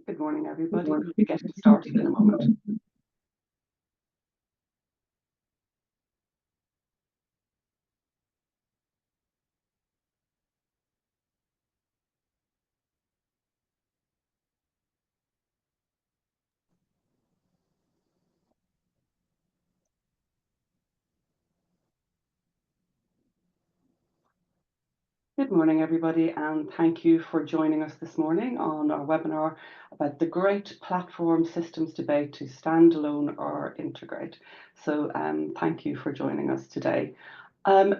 Good morning, everybody. We'll be getting started in a moment. Good morning, everybody, and thank you for joining us this morning on our webinar about the great platform systems debate to standalone or integrate. So thank you for joining us today.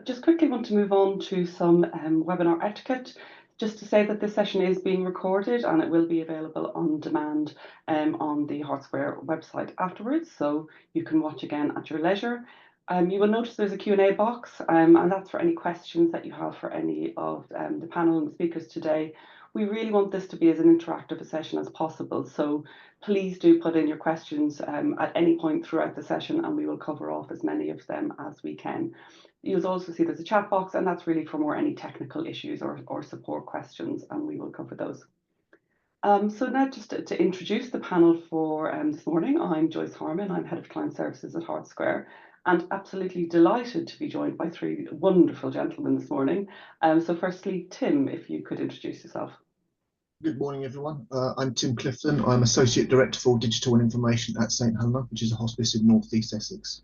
Just quickly want to move on to some webinar etiquette. Just to say that this session is being recorded and it will be available on demand on the Hart website afterwards, so you can watch again at your leisure. You will notice there's a Q&A box, and that's for any questions that you have for any of the panel and speakers today. We really want this to be as an interactive a session as possible, so please do put in your questions at any point throughout the session, and we will cover off as many of them as we can. You'll also see there's a chat box, and that's really for more any technical issues or support questions, and we will cover those. So now just to introduce the panel for this morning, I'm Joyce Harman. I'm Head of Client Services at Hart Square, and absolutely delighted to be joined by three wonderful gentlemen this morning. So firstly, Tim, if you could introduce yourself. Good morning, everyone. I'm Tim Clifton. I'm Associate Director for Digital and Information at St Helena, which is a hospice in North East Essex.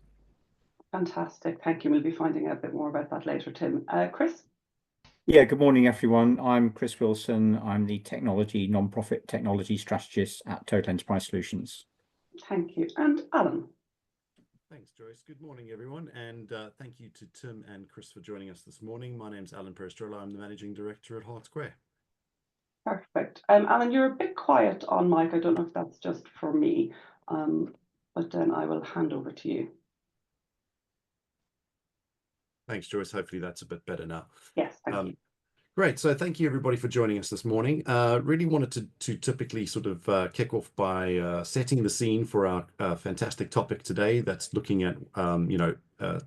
Fantastic, thank you. We'll be finding out a bit more about that later, Tim. Chris? Yeah, good morning, everyone. I'm Chris Wilson. I'm the non-profit technology strategist at Total Enterprise Solutions. Thank you. And Alan? Thanks, Joyce. Good morning, everyone. And thank you to Tim and Chris for joining us this morning. My name's Alan Perestrella. I'm the Managing Director at Hart Square. Perfect. Alan, you're a bit quiet on mic. I don't know if that's just for me, but then I will hand over to you. Thanks, Joyce. Hopefully that's a bit better now. Yes, thank you. Great. So thank you, everybody, for joining us this morning. Really wanted to typically sort of kick off by setting the scene for our fantastic topic today. That's looking at,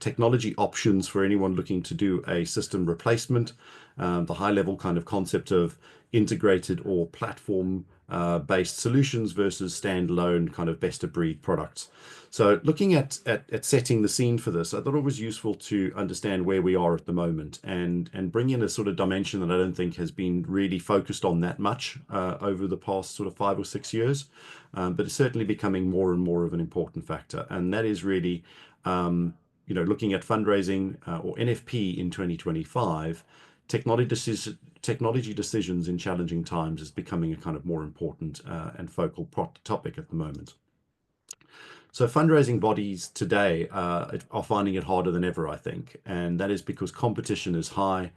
technology options for anyone looking to do a system replacement, the high-level kind of concept of integrated or platform-based solutions versus standalone kind of best-of-breed products. So looking at setting the scene for this, I thought it was useful to understand where we are at the moment and bring in a sort of dimension that I don't think has been really focused on that much over the past sort of 5 or 6 years, but it's certainly becoming more and more of an important factor. And that is really, looking at fundraising or NFP in 2025, technology decisions in challenging times is becoming a kind of more important and focal topic at the moment. So fundraising bodies today are finding it harder than ever, I think, and that is because competition is high,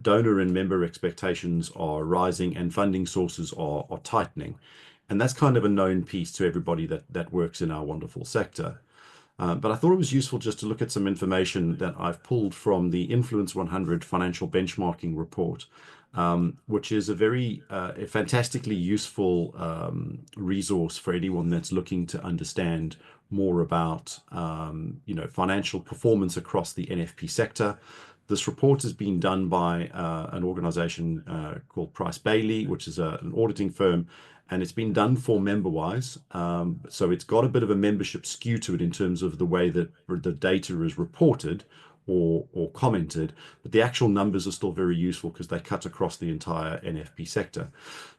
donor and member expectations are rising, and funding sources are tightening. And that's kind of a known piece to everybody that works in our wonderful sector. But I thought it was useful just to look at some information that I've pulled from the Influence 100 Financial Benchmarking Report, which is a very fantastically useful resource for anyone that's looking to understand more about financial performance across the NFP sector. This report has been done by an organization called Price Bailey, which is an auditing firm, and it's been done for member-wise. So it's got a bit of a membership skew to it in terms of the way that the data is reported or commented, but the actual numbers are still very useful because they cut across the entire NFP sector.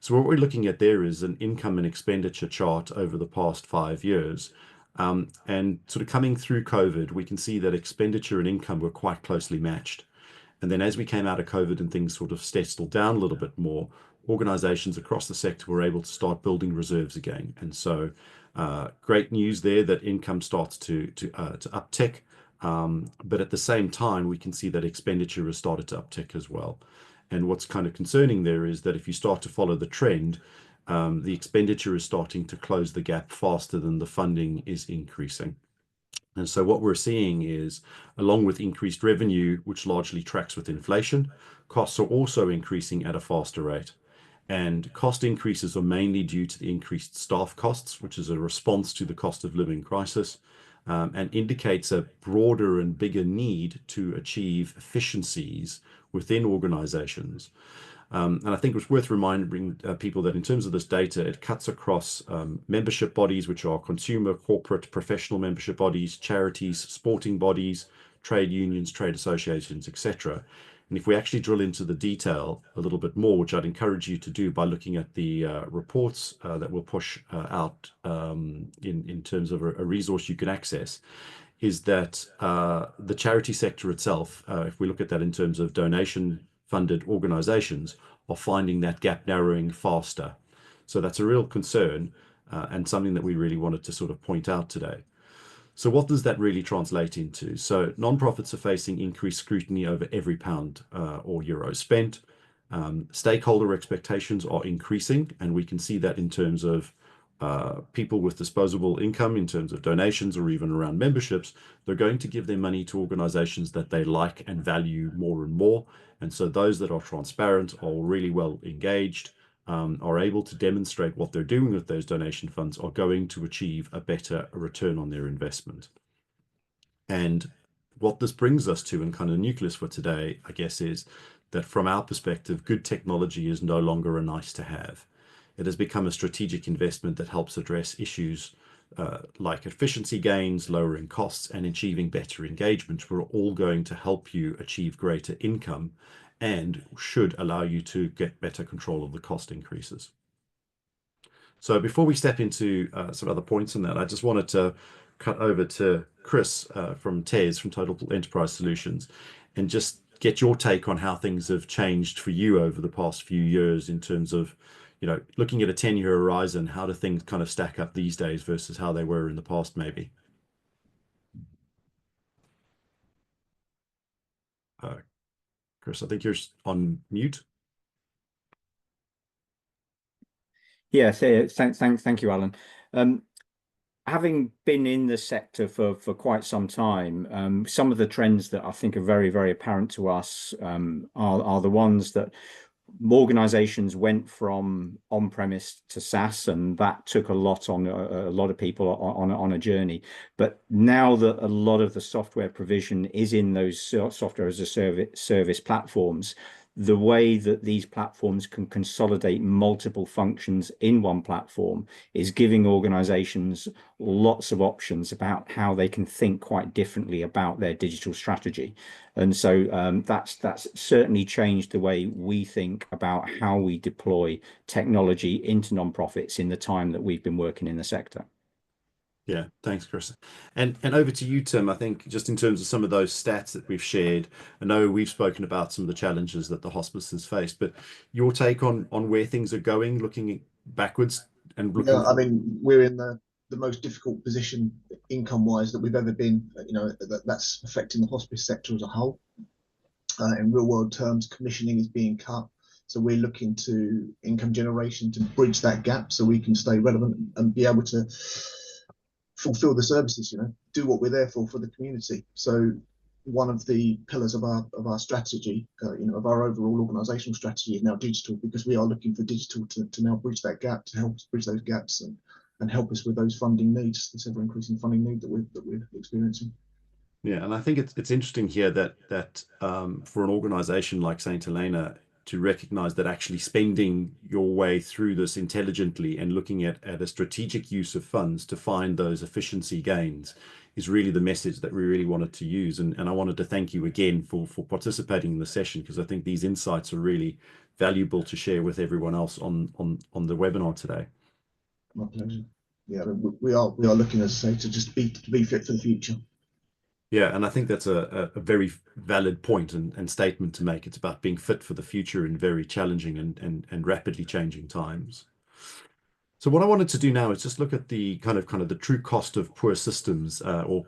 So what we're looking at there is an income and expenditure chart over the past 5 years. And sort of coming through COVID, we can see that expenditure and income were quite closely matched. And then as we came out of COVID and things sort of settled down a little bit more, organizations across the sector were able to start building reserves again. And so great news there that income starts to uptick. But at the same time, we can see that expenditure has started to uptick as well. And what's kind of concerning there is that if you start to follow the trend, the expenditure is starting to close the gap faster than the funding is increasing. And so what we're seeing is, along with increased revenue, which largely tracks with inflation, costs are also increasing at a faster rate. And cost increases are mainly due to the increased staff costs, which is a response to the cost of living crisis, and indicates a broader and bigger need to achieve efficiencies within organizations. And I think it's worth reminding people that in terms of this data, it cuts across membership bodies, which are consumer, corporate, professional membership bodies, charities, sporting bodies, trade unions, trade associations, etc. And if we actually drill into the detail a little bit more, which I'd encourage you to do by looking at the reports that we'll push out in terms of a resource you can access, is that the charity sector itself, if we look at that in terms of donation-funded organizations, are finding that gap narrowing faster. So that's a real concern and something that we really wanted to sort of point out today. So what does that really translate into? So nonprofits are facing increased scrutiny over every pound or euro spent. Stakeholder expectations are increasing, and we can see that in terms of people with disposable income, in terms of donations or even around memberships. They're going to give their money to organizations that they like and value more and more. And so those that are transparent, are really well engaged, are able to demonstrate what they're doing with those donation funds, are going to achieve a better return on their investment. And what this brings us to, and kind of the nucleus for today, I guess, is that from our perspective, good technology is no longer a nice to have. It has become a strategic investment that helps address issues like efficiency gains, lowering costs, and achieving better engagement, which are all going to help you achieve greater income and should allow you to get better control of the cost increases. So before we step into some other points on that, I just wanted to cut over to Chris from TES, from Total Enterprise Solutions, and just get your take on how things have changed for you over the past few years in terms of, you know, looking at a 10-year horizon. How do things kind of stack up these days versus how they were in the past, maybe? Chris, I think you're on mute. Yeah, thank you, Alan. Having been in the sector for quite some time, some of the trends that I think are very, very apparent to us are the ones that organizations went from on-premise to SaaS, and that took a lot of people on a journey. But now that a lot of the software provision is in those software as a service platforms, the way that these platforms can consolidate multiple functions in one platform is giving organizations lots of options about how they can think quite differently about their digital strategy. And so that's certainly changed the way we think about how we deploy technology into nonprofits in the time that we've been working in the sector. Yeah, thanks, Chris. And over to you, Tim. I think just in terms of some of those stats that we've shared, I know we've spoken about some of the challenges that the hospice has faced, but your take on where things are going, looking backwards and looking. Yeah, I mean, we're in the most difficult position income-wise that we've ever been. You know, that's affecting the hospice sector as a whole. In real-world terms, commissioning is being cut. So we're looking to income generation to bridge that gap so we can stay relevant and be able to fulfill the services, you know, do what we're there for the community. So one of the pillars of our strategy, you know, of our overall organizational strategy is now digital, because we are looking for digital to now bridge that gap, to help us bridge those gaps and help us with those funding needs, this ever increasing funding need that we're experiencing. Yeah, and I think it's interesting here that for an organization like St Helena to recognize that actually spending your way through this intelligently and looking at a strategic use of funds to find those efficiency gains is really the message that we really wanted to use. And I wanted to thank you again for participating in the session, because I think these insights are really valuable to share with everyone else on the webinar today. My pleasure. Yeah, we are looking, as I say, to just be fit for the future. Yeah, and I think that's a very valid point and statement to make. It's about being fit for the future in very challenging and rapidly changing times. So what I wanted to do now is just look at the kind of the true cost of poor systems or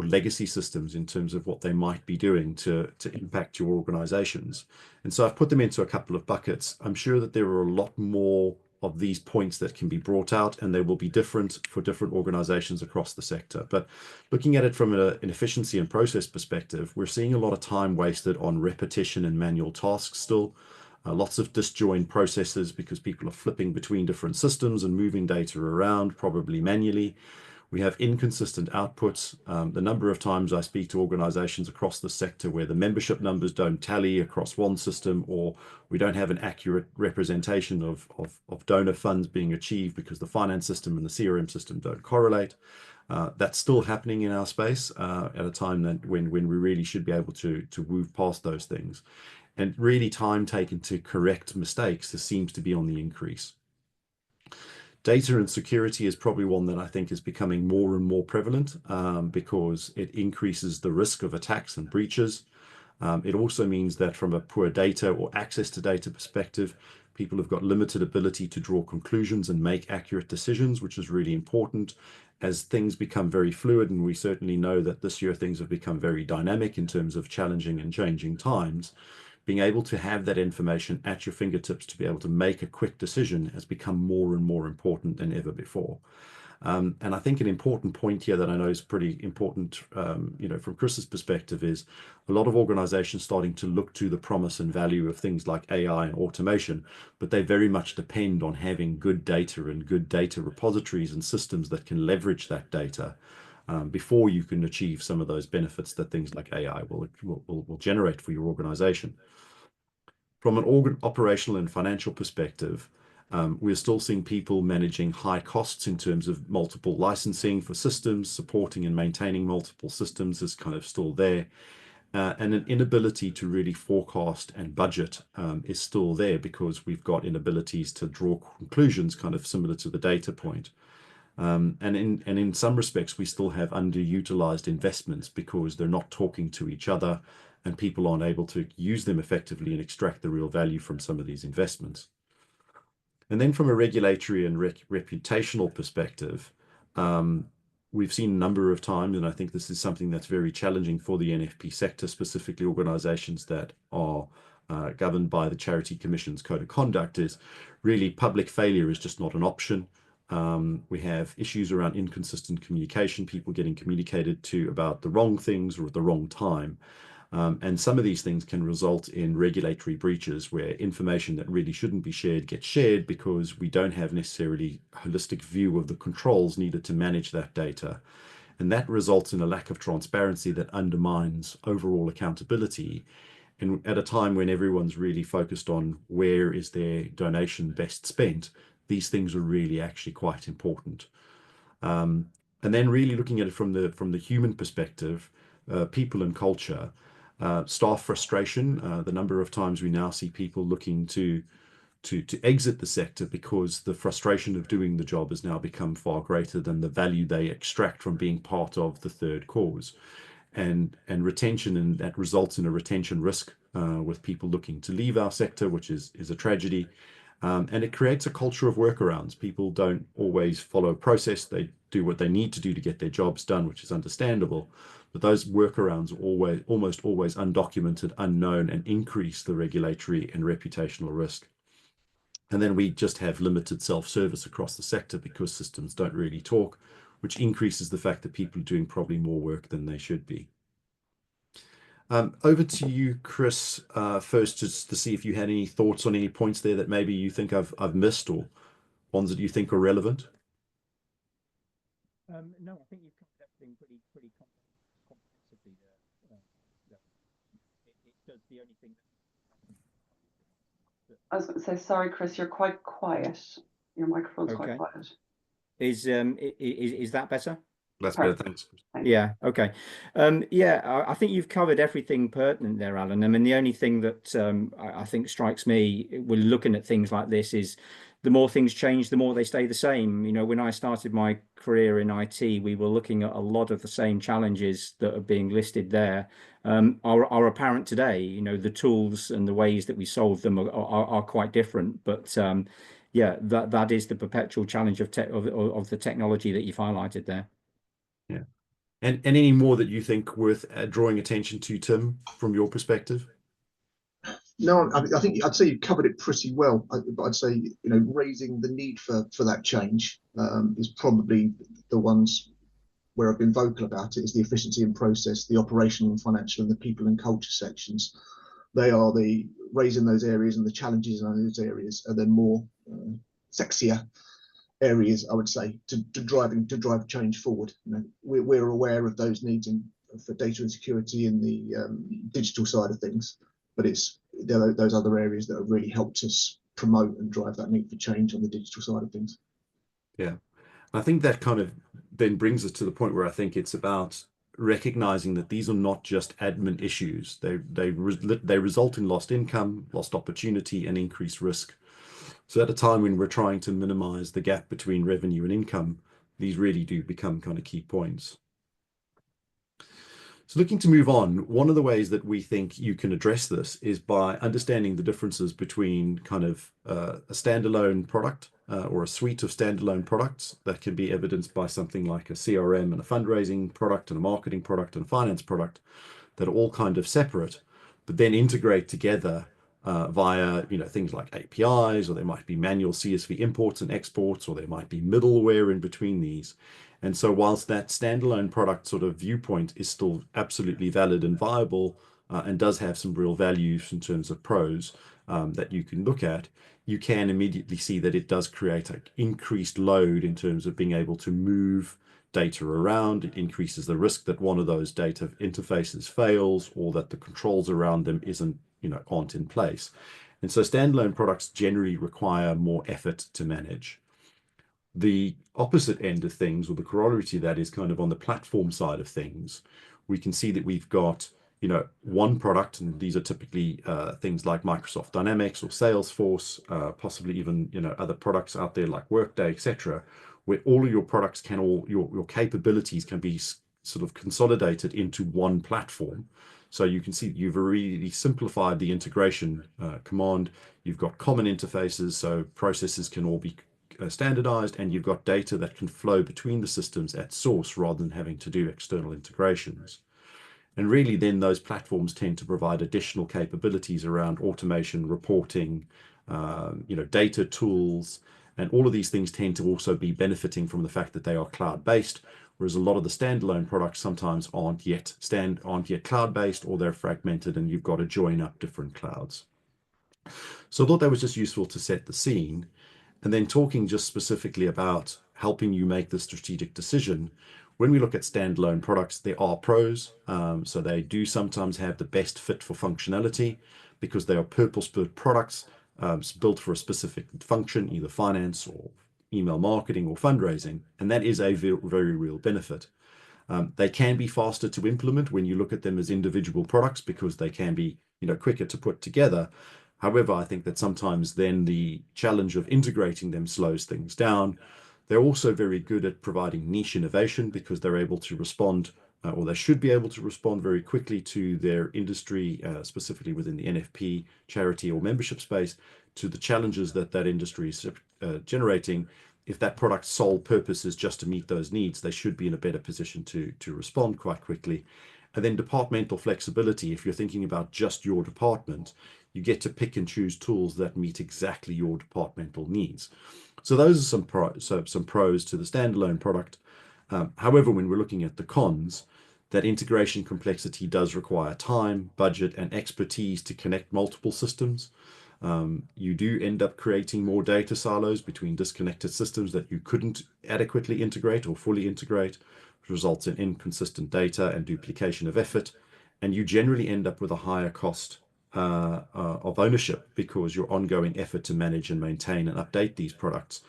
legacy systems in terms of what they might be doing to impact your organizations. And so I've put them into a couple of buckets. I'm sure that there are a lot more of these points that can be brought out, and they will be different for different organizations across the sector. But looking at it from an efficiency and process perspective, we're seeing a lot of time wasted on repetition and manual tasks still. Lots of disjoint processes because people are flipping between different systems and moving data around, probably manually. We have inconsistent outputs. The number of times I speak to organizations across the sector where the membership numbers don't tally across one system, or we don't have an accurate representation of donor funds being achieved because the finance system and the CRM system don't correlate. That's still happening in our space at a time that when we really should be able to move past those things. And really time taken to correct mistakes seems to be on the increase. Data and security is probably one that I think is becoming more and more prevalent because it increases the risk of attacks and breaches. It also means that from a poor data or access to data perspective, people have got limited ability to draw conclusions and make accurate decisions, which is really important as things become very fluid. And we certainly know that this year things have become very dynamic in terms of challenging and changing times. Being able to have that information at your fingertips to be able to make a quick decision has become more and more important than ever before. And I think an important point here that I know is pretty important, from Chris's perspective, is a lot of organizations starting to look to the promise and value of things like AI and automation, but they very much depend on having good data and good data repositories and systems that can leverage that data before you can achieve some of those benefits that things like AI will generate for your organization. From an operational and financial perspective, we're still seeing people managing high costs in terms of multiple licensing for systems. Supporting and maintaining multiple systems is kind of still there. And an inability to really forecast and budget is still there because we've got inabilities to draw conclusions kind of similar to the data point. And in some respects, we still have underutilized investments because they're not talking to each other and people aren't able to use them effectively and extract the real value from some of these investments. And then from a regulatory and reputational perspective, we've seen a number of times, and I think this is something that's very challenging for the NFP sector, specifically organizations that are governed by the Charity Commission's Code of Conduct, is really public failure is just not an option. We have issues around inconsistent communication, people getting communicated to about the wrong things or at the wrong time. And some of these things can result in regulatory breaches where information that really shouldn't be shared gets shared because we don't have necessarily a holistic view of the controls needed to manage that data. And that results in a lack of transparency that undermines overall accountability. And at a time when everyone's really focused on where is their donation best spent, these things are really actually quite important. And then really looking at it from the human perspective, people and culture, staff frustration, the number of times we now see people looking to exit the sector because the frustration of doing the job has now become far greater than the value they extract from being part of the third cause. And retention, and that results in a retention risk with people looking to leave our sector, which is a tragedy. And it creates a culture of workarounds. People don't always follow process. They do what they need to do to get their jobs done, which is understandable. But those workarounds are almost always undocumented, unknown, and increase the regulatory and reputational risk. And then we just have limited self-service across the sector because systems don't really talk, which increases the fact that people are doing probably more work than they should be. Over to you, Chris, first, just to see if you had any thoughts on any points there that maybe you think I've missed, or ones that you think are relevant. No, I think you've covered everything pretty comprehensively there. It does the only thing. I was going to say, sorry, Chris, you're quite quiet. Your microphone's quite quiet. Is that better? That's better, thanks. Yeah, okay. Yeah, I think you've covered everything pertinent there, Alan. I mean, the only thing that I think strikes me when looking at things like this is the more things change, the more they stay the same. You know, when I started my career in IT, we were looking at a lot of the same challenges that are being listed there are apparent today. You know, the tools and the ways that we solve them are quite different. But yeah, that is the perpetual challenge of the technology that you've highlighted there. Yeah. And any more that you think worth drawing attention to, Tim, from your perspective? No, I think I'd say you covered it pretty well. I'd say, you know, raising the need for that change is probably the ones where I've been vocal about it, is the efficiency and process, the operational and financial, and the people and culture sections. They are the raising those areas, and the challenges in those areas are then more sexier areas, I would say, to drive change forward. You know, we're aware of those needs for data and security in the digital side of things, but it's those other areas that have really helped us promote and drive that need for change on the digital side of things. Yeah, I think that kind of then brings us to the point where I think it's about recognizing that these are not just admin issues. They result in lost income, lost opportunity, and increased risk. So at a time when we're trying to minimize the gap between revenue and income, these really do become kind of key points. So looking to move on, one of the ways that we think you can address this is by understanding the differences between kind of a standalone product or a suite of standalone products that can be evidenced by something like a CRM and a fundraising product and a marketing product and a finance product that are all kind of separate, but then integrate together via things like APIs, or there might be manual CSV imports and exports, or there might be middleware in between these. And so whilst that standalone product sort of viewpoint is still absolutely valid and viable and does have some real values in terms of pros that you can look at, you can immediately see that it does create an increased load in terms of being able to move data around. It increases the risk that one of those data interfaces fails, or that the controls around them aren't in place. And so standalone products generally require more effort to manage. The opposite end of things, or the corollary to that, is kind of on the platform side of things. We can see that we've got one product, and these are typically things like Microsoft Dynamics or Salesforce, possibly even other products out there like Workday, etc., where all of your products your capabilities can be sort of consolidated into one platform. So you can see you've really simplified the integration command. You've got common interfaces, so processes can all be standardized, and you've got data that can flow between the systems at source rather than having to do external integrations. And really then those platforms tend to provide additional capabilities around automation, reporting, data tools, and all of these things tend to also be benefiting from the fact that they are cloud-based, whereas a lot of the standalone products sometimes aren't yet cloud-based, or they're fragmented and you've got to join up different clouds. So I thought that was just useful to set the scene. And then talking just specifically about helping you make the strategic decision, when we look at standalone products, there are pros. So they do sometimes have the best fit for functionality because they are purpose-built products built for a specific function, either finance or email marketing or fundraising. And that is a very real benefit. They can be faster to implement when you look at them as individual products because they can be quicker to put together. However, I think that sometimes then the challenge of integrating them slows things down. They're also very good at providing niche innovation because they're able to respond, or they should be able to respond very quickly to their industry, specifically within the NFP, charity or membership space, to the challenges that industry is generating. If that product's sole purpose is just to meet those needs, they should be in a better position to respond quite quickly. And then departmental flexibility. If you're thinking about just your department, you get to pick and choose tools that meet exactly your departmental needs. So those are some pros to the standalone product. However, when we're looking at the cons, that integration complexity does require time, budget, and expertise to connect multiple systems. You do end up creating more data silos between disconnected systems that you couldn't adequately integrate or fully integrate, which results in inconsistent data and duplication of effort. And you generally end up with a higher cost of ownership because your ongoing effort to manage and maintain and update these products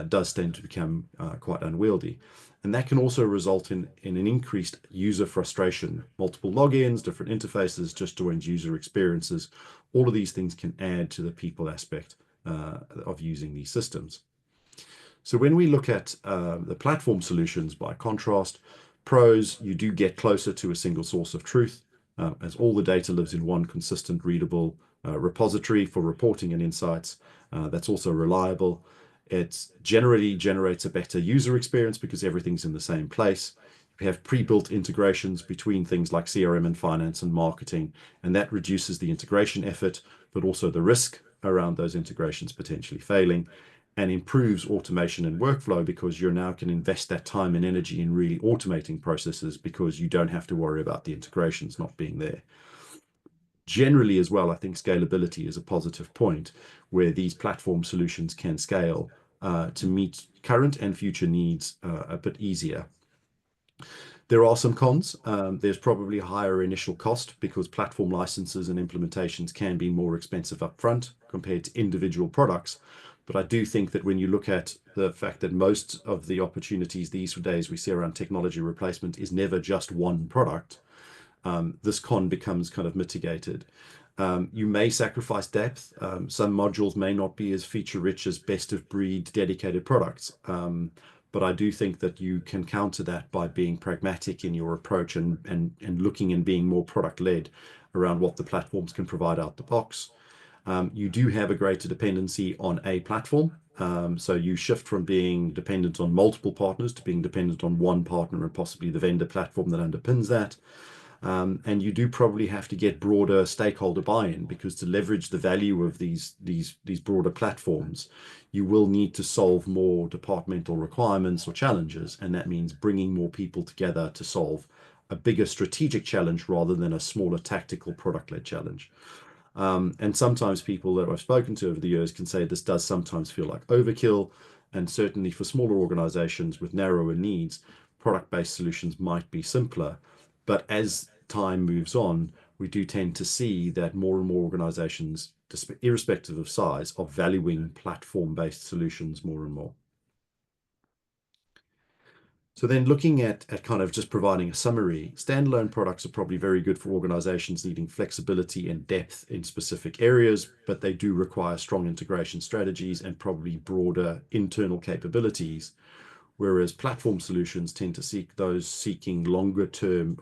does tend to become quite unwieldy. And that can also result in an increased user frustration, multiple logins, different interfaces, just joined user experiences. All of these things can add to the people aspect of using these systems. So when we look at the platform solutions, by contrast, pros, you do get closer to a single source of truth, as all the data lives in one consistent, readable repository for reporting and insights that's also reliable. It generally generates a better user experience because everything's in the same place. We have pre-built integrations between things like CRM and finance and marketing, and that reduces the integration effort, but also the risk around those integrations potentially failing, and improves automation and workflow because you now can invest that time and energy in really automating processes because you don't have to worry about the integrations not being there. Generally as well, I think scalability is a positive point where these platform solutions can scale to meet current and future needs a bit easier. There are some cons. There's probably a higher initial cost because platform licenses and implementations can be more expensive upfront compared to individual products. But I do think that when you look at the fact that most of the opportunities these days we see around technology replacement is never just one product, this con becomes kind of mitigated. You may sacrifice depth. Some modules may not be as feature rich as best of breed dedicated products. But I do think that you can counter that by being pragmatic in your approach and looking and being more product led around what the platforms can provide out the box. You do have a greater dependency on a platform. So you shift from being dependent on multiple partners to being dependent on one partner and possibly the vendor platform that underpins that. And you do probably have to get broader stakeholder buy-in, because to leverage the value of these broader platforms, you will need to solve more departmental requirements or challenges, and that means bringing more people together to solve a bigger strategic challenge rather than a smaller tactical product-led challenge. And sometimes people that I've spoken to over the years can say this does sometimes feel like overkill, and certainly for smaller organizations with narrower needs, product-based solutions might be simpler. But as time moves on, we do tend to see that more and more organizations, irrespective of size, are valuing platform-based solutions more and more. So then looking at kind of just providing a summary, standalone products are probably very good for organizations needing flexibility and depth in specific areas, but they do require strong integration strategies and probably broader internal capabilities. Whereas platform solutions tend to suit those seeking longer term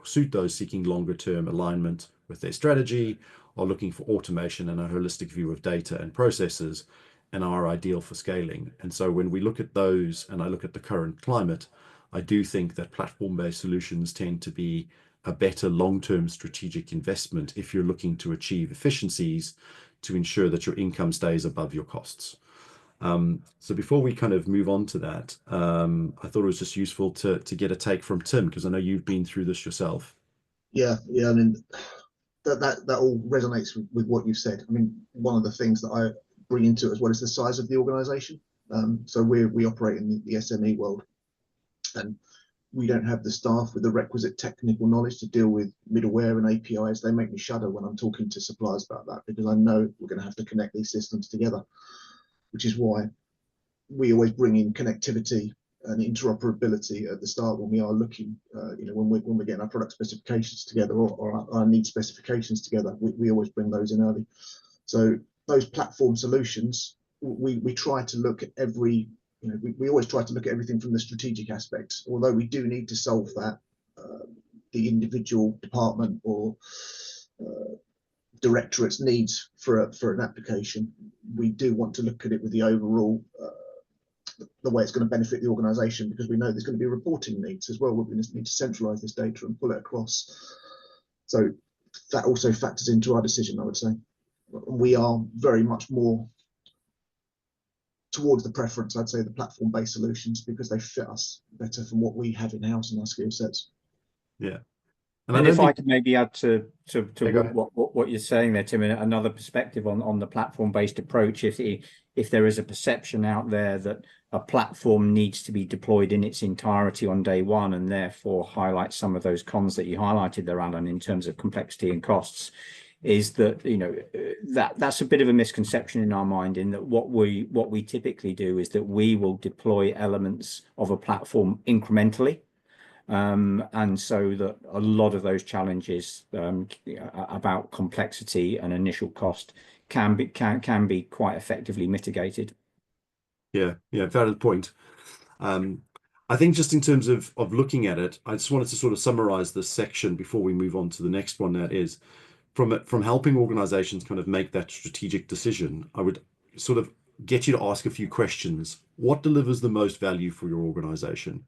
alignment with their strategy, are looking for automation and a holistic view of data and processes, and are ideal for scaling. And so when we look at those, and I look at the current climate, I do think that platform-based solutions tend to be a better long-term strategic investment if you're looking to achieve efficiencies to ensure that your income stays above your costs. So before we kind of move on to that, I thought it was just useful to get a take from Tim, because I know you've been through this yourself. Yeah, I mean, that all resonates with what you've said. I mean, one of the things that I bring into it as well is the size of the organization. So we operate in the SME world, and we don't have the staff with the requisite technical knowledge to deal with middleware and APIs. They make me shudder when I'm talking to suppliers about that, because I know we're going to have to connect these systems together, which is why we always bring in connectivity and interoperability at the start when we are looking, when we're getting our product specifications together or our need specifications together, we always bring those in early. So those platform solutions, we try to look at every, we always try to look at everything from the strategic aspect, although we do need to solve that, the individual department or directorate's needs for an application. We do want to look at it with the overall the way it's going to benefit the organization, because we know there's going to be reporting needs as well. We're going to need to centralize this data and pull it across. So that also factors into our decision, I would say. We are very much more towards the preference, I'd say, the platform-based solutions, because they fit us better from what we have in-house and our skill sets. Yeah. And if I could maybe add to what you're saying there, Tim, another perspective on the platform-based approach, if there is a perception out there that a platform needs to be deployed in its entirety on day one, and therefore highlight some of those cons that you highlighted there, Alan, in terms of complexity and costs, is that that's a bit of a misconception in our mind, in that what we typically do is that we will deploy elements of a platform incrementally. And so that a lot of those challenges about complexity and initial cost can be quite effectively mitigated. Yeah, valid point. I think just in terms of looking at it, I just wanted to sort of summarize this section before we move on to the next one. That is from helping organizations kind of make that strategic decision. I would sort of get you to ask a few questions. What delivers the most value for your organization?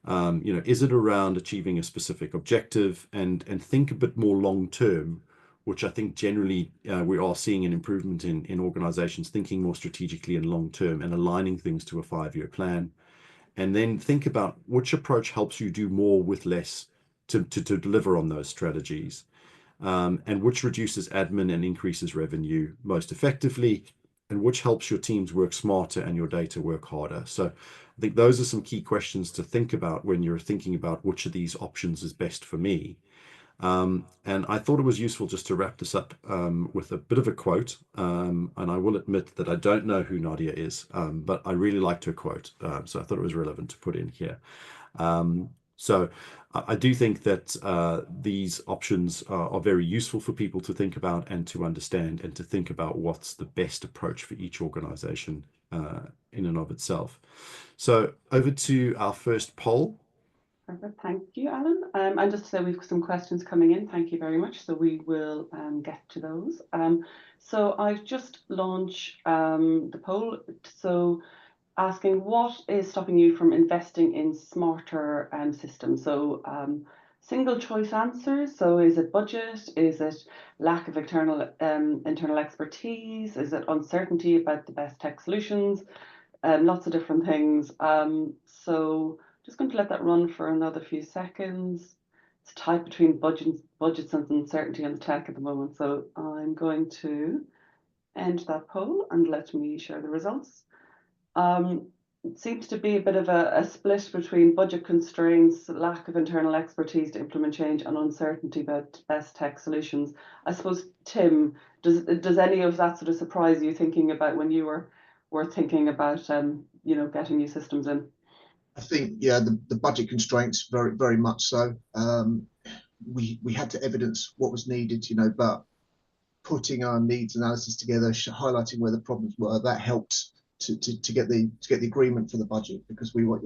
Is it around achieving a specific objective, and think a bit more long term, which I think generally we are seeing an improvement in organizations thinking more strategically and long term and aligning things to a 5-year plan. And then think about which approach helps you do more with less to deliver on those strategies, and which reduces admin and increases revenue most effectively. and which helps your teams work smarter and your data work harder? So I think those are some key questions to think about when you're thinking about which of these options is best for me. And I thought it was useful just to wrap this up with a bit of a quote. And I will admit that I don't know who Nadia is, but I really liked her quote. So I thought it was relevant to put in here. So I do think that these options are very useful for people to think about and to understand, and to think about what's the best approach for each organization in and of itself. So over to our first poll. Perfect. Thank you, Alan. And just to say, we've some questions coming in. Thank you very much. So we will get to those. So I've just launched the poll. So asking, what is stopping you from investing in smarter systems? So single choice answers. So is it budget? Is it lack of internal expertise? Is it uncertainty about the best tech solutions? Lots of different things. So just going to let that run for another few seconds. It's tied between budgets and uncertainty on the tech at the moment. So I'm going to end that poll and let me share the results. It seems to be a bit of a split between budget constraints, lack of internal expertise to implement change, and uncertainty about best tech solutions. I suppose, Tim, does any of that sort of surprise you, thinking about when you were thinking about getting new systems in? I think, yeah, the budget constraints, very, very much so. We had to evidence what was needed, but putting our needs analysis together, highlighting where the problems were, that helped to get the agreement for the budget, because we were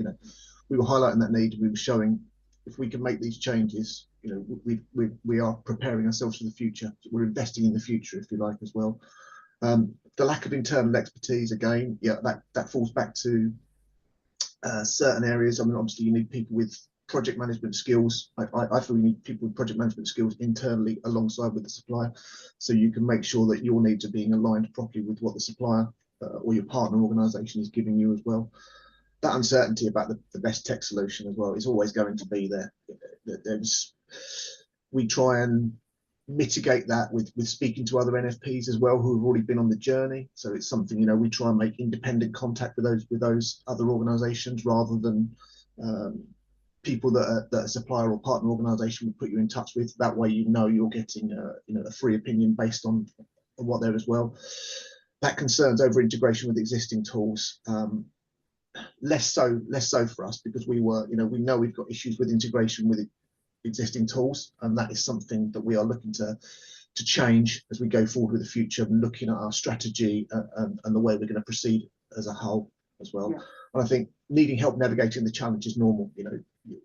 highlighting that need, and we were showing if we can make these changes, we are preparing ourselves for the future. We're investing in the future, if you like, as well. The lack of internal expertise, again, yeah, that falls back to certain areas. I mean, obviously you need people with project management skills. I feel you need people with project management skills internally alongside with the supplier, so you can make sure that your needs are being aligned properly with what the supplier or your partner organization is giving you as well. That uncertainty about the best tech solution as well is always going to be there. We try and mitigate that with speaking to other NFPs as well, who have already been on the journey. So it's something, we try and make independent contact with those other organizations, rather than people that a supplier or partner organization would put you in touch with. That way, you're getting a free opinion based on what there as well. That concerns over integration with existing tools. Less so for us, because we know we've got issues with integration with existing tools, and that is something that we are looking to change as we go forward with the future, looking at our strategy and the way we're going to proceed as a whole as well. Yeah. And I think needing help navigating the challenge is normal.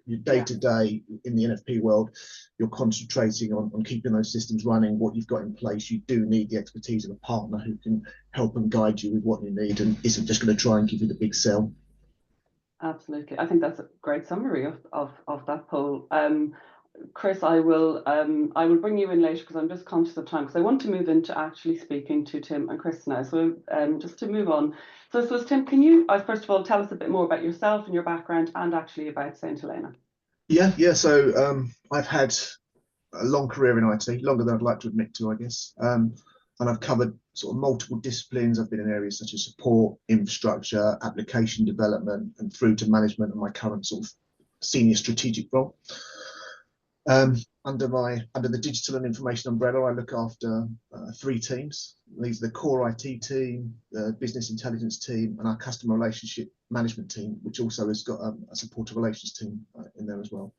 Your day-to-day in the NFP world, you're concentrating on keeping those systems running, what you've got in place. You do need the expertise of a partner who can help and guide you with what you need, and isn't just going to try and give you the big sell. Absolutely. I think that's a great summary of that poll. Chris, I will bring you in later, because I'm just conscious of time, because I want to move into actually speaking to Tim and Chris now. So just to move on. So I suppose, Tim, can you first of all tell us a bit more about yourself and your background, and actually about St Helena? Yeah. So I've had a long career in IT, longer than I'd like to admit to, I guess. And I've covered sort of multiple disciplines. I've been in areas such as support, infrastructure, application development, and through to management, and my current sort of senior strategic role. Under the digital and information umbrella, I look after 3 teams. These are the core IT team, the business intelligence team, and our customer relationship management team, which also has got a supporter relations team in there as well.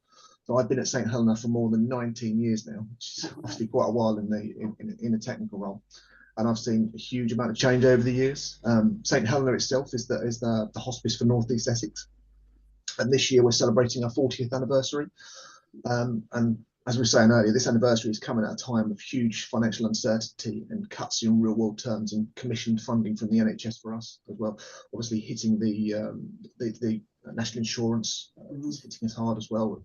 So I've been at St Helena for more than 19 years now, which is obviously quite a while in a technical role. And I've seen a huge amount of change over the years. St Helena itself is the hospice for North East Essex, and this year we're celebrating our 40th anniversary. And as we were saying earlier, this anniversary is coming at a time of huge financial uncertainty and cuts in real world terms in commissioned funding from the NHS for us as well. Obviously hitting the national insurance is hitting us hard as well.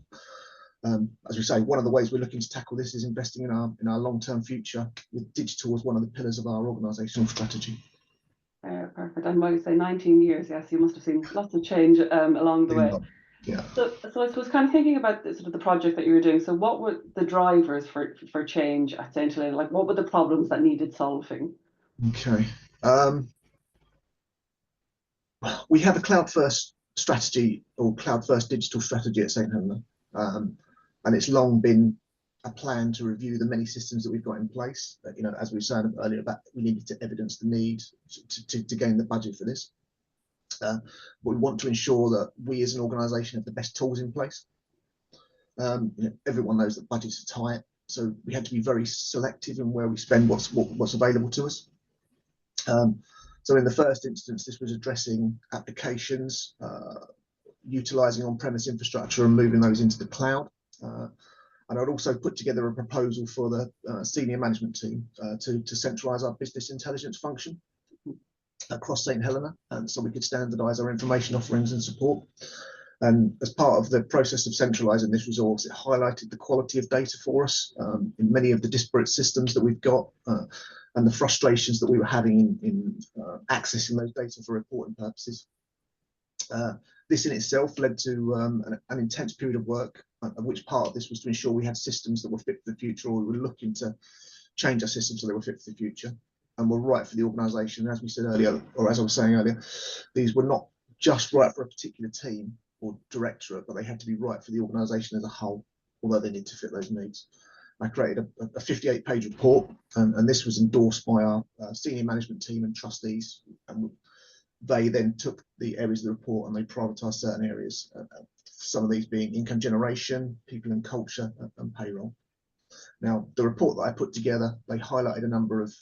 As we say, one of the ways we're looking to tackle this is investing in our long-term future, with digital as one of the pillars of our organisational strategy. Perfect. And when you say 19 years, yes, you must have seen lots of change along the way. Yeah. So I suppose, kind of thinking about the project that you were doing, so what were the drivers for change at St Helena? Like, what were the problems that needed solving? Okay. we have a cloud first strategy, or cloud first digital strategy at St Helena, and it's long been a plan to review the many systems that we've got in place. You know, as we were saying earlier, about we needed to evidence the need to gain the budget for this. But we want to ensure that we as an organisation have the best tools in place. You know, everyone knows that budgets are tight, so we had to be very selective in where we spend what's available to us. So in the first instance, this was addressing applications, utilising on-premise infrastructure and moving those into the cloud. And I'd also put together a proposal for the senior management team to centralise our business intelligence function across St Helena, and so we could standardise our information offerings and support. And as part of the process of centralising this resource, it highlighted the quality of data for us in many of the disparate systems that we've got, and the frustrations that we were having in accessing those data for reporting purposes. This in itself led to an intense period of work, of which part of this was to ensure we had systems that were fit for the future, or we were looking to change our systems so they were fit for the future and were right for the organisation. As we said earlier, or as I was saying earlier, these were not just right for a particular team or directorate, but they had to be right for the organisation as a whole, although they need to fit those needs. I created a 58-page report, and this was endorsed by our senior management team and trustees, and they then took the areas of the report and they prioritised certain areas, some of these being income generation, people and culture, and payroll. Now, the report that I put together, they highlighted a number of